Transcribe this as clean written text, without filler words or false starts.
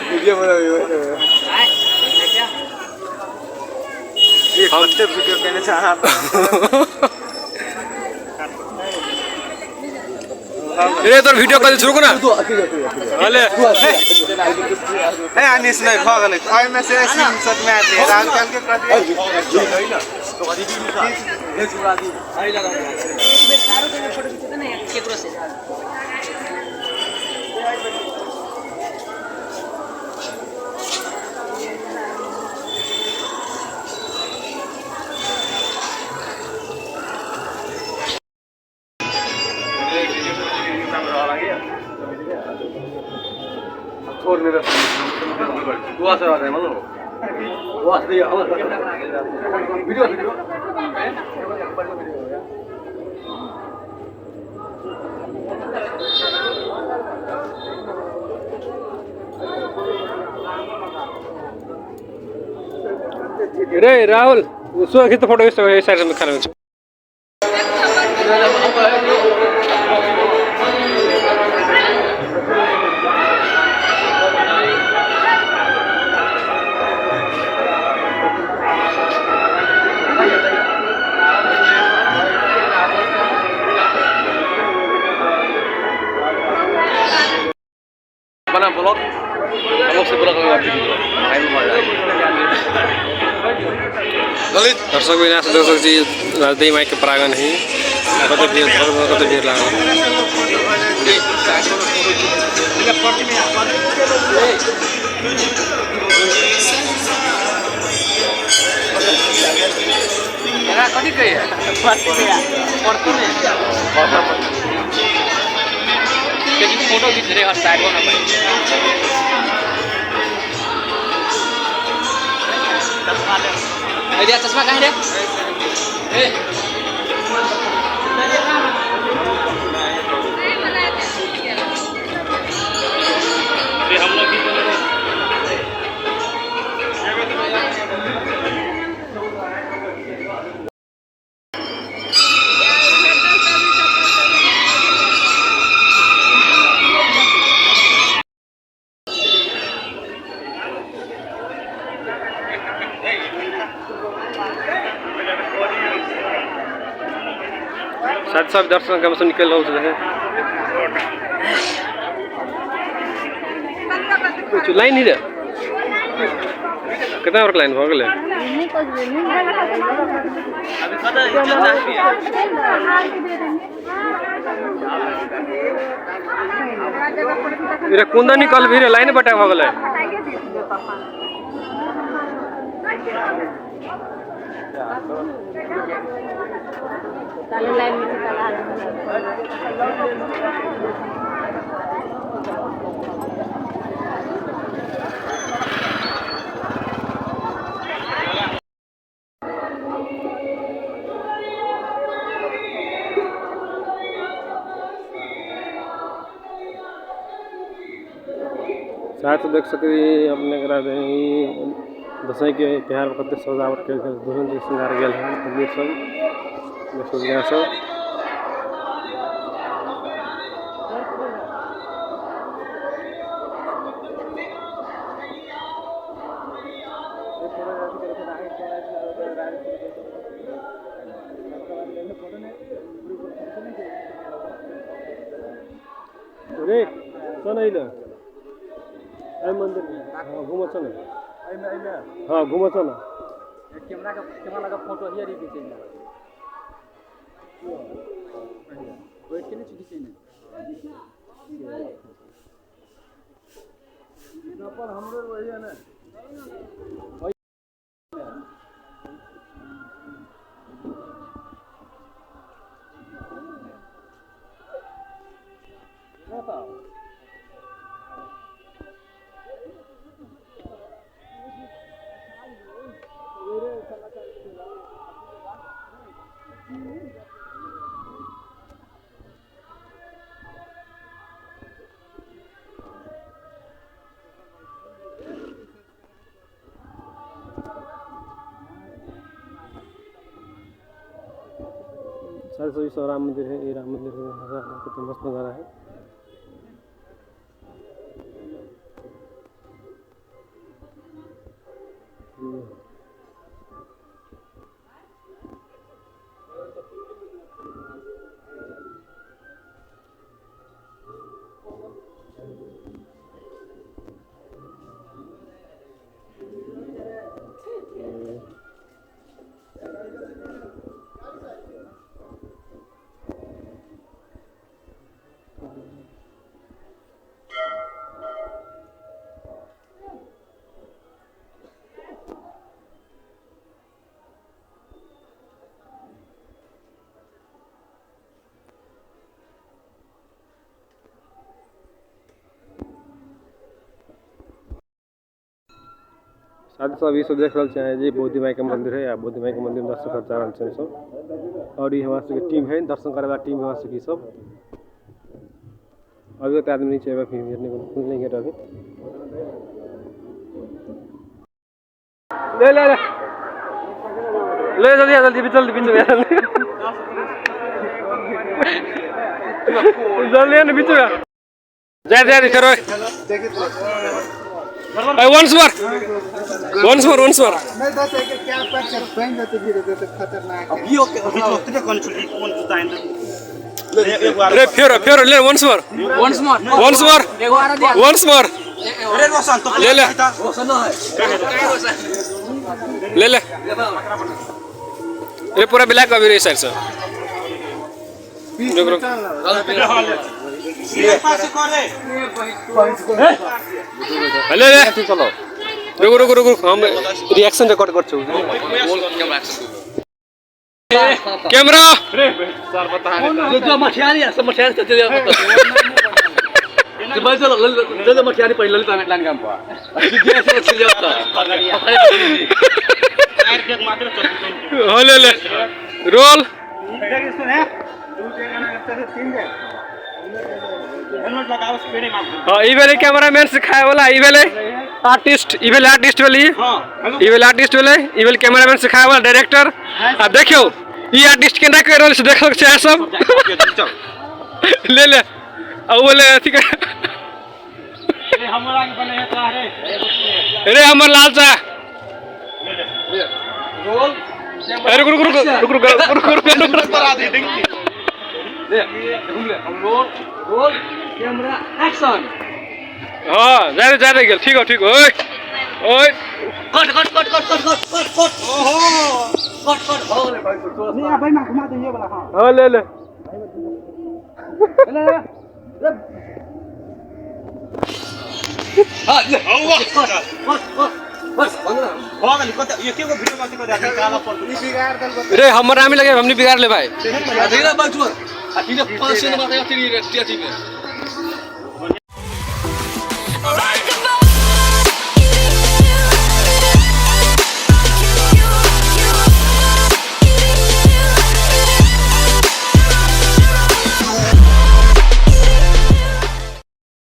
Video बना ये first video कहने चाहा ये तो वीडियो कल शुरू करना अले ए अनिस नै खगले आई में से स्क्रीनशॉट में आते हैं आजकल के प्रति होइन तो कति दिन छ ये जुरादी आई लगा एक बेर सारो के फोटो खिच्दा न केकरो से और मेरा दुआ से आ रहा है मतलब दुआ से वीडियो रे राहुल उसको खींच फोटो इस साइड में खाना बना ब्लॉग हम से ब्लॉग में ललित दर्शक बिना से दर्शक जी राजदेव माई के प्रांगण है कत भीड़ लागल कति गए फोटो खींच रहे हस्ताएको न भाइ अहिले चस्मा कहाँ रे ए हम लोग भी साथ साथ दर्शन का मौसम निकल रहा है कुछ लाइन ही रहा कितना वर्क लाइन हो गए मेरा कुंदा निकल भी लाइन बटा हो गए लाइन में चला साथ देख सकते अपने करा दसई के त्यौहार वक्त सजावट के दुल्हन जी श्रृंगार गया है तस्वीर सब रे सनैल मंदिर घूमो छ न हाँ घूमो छ न कैमरा का फोटो हियर ही खिचैना बैठ के नहीं खिचैना पर हमरो वही है ना सारे सभी राम मंदिर है ये राम मंदिर कितना मस्त नज़ारा है साथ ही सब ये सब देख रहे हैं जी बोधि माई के मंदिर है। या बोधि माई के मंदिर में दर्शन कर जा रहे हैं सब। और ये हमारे सबके टीम है, दर्शन करे वाला टीम हमारे सबकी सब। अभी तो आदमी नीचे फिर गिरने को नहीं गिर अभी। ले ले ले ले जल्दी जल्दी जल्दी बीच में जल्दी ना बीच में जा जा करो। once more मैं दस एक क्या पर पहन जाते धीरे धीरे खतरनाक है अभी ओके अभी तो कितना कॉन्फिडेंट कौन जुता है अरे फिर ले once more अरे रोशन तो ले ले ले ले ये पूरा ब्लैक अभी रही साइड से ये पास करे ले ले चलो रुको हम रिएक्शन रिकॉर्ड कर छु कैमरा जो मठियानी है सब मठियानी चल जा तो चलो जो मठियानी पहले ललित में लाइन काम पर कि जैसे चल जाता टायर के मात्र चल हो ले रोल देख इसमें है दो जगह में लगता है तीन जगह हेलमेट लगाओ स्पीड में मार हां ई वाले कैमरामैन सिखाए वाला ई वाले आर्टिस्ट ई वाले आर्टिस्ट वाली हां ई वाले आर्टिस्ट वाले ई वाले कैमरामैन सिखाए वाला डायरेक्टर अब देखियो ई आर्टिस्ट के ना कर रहल से देख सक छै सब ले ले अब बोले ठीक है ये हमरा के बने है तारे अरे हमर लाल चा रोल अरे रुक करा दे ले घूम ले हम रोल कैमरा एक्शन हां जा गेल ठीक हो ओए कट ओहो कट हो रे भाई तो नहीं भाई मैं घुमा दे ये वाला हां हां ले ले हां बस हो गई कत ये क्यों वीडियो में को देखा काला पर बिगाड़ दल अरे हमर नाम लगे हमने बिगाड़ ले भाई धीरे बात आ ठीक है 5 से नंबर का तेरी टीआरपी में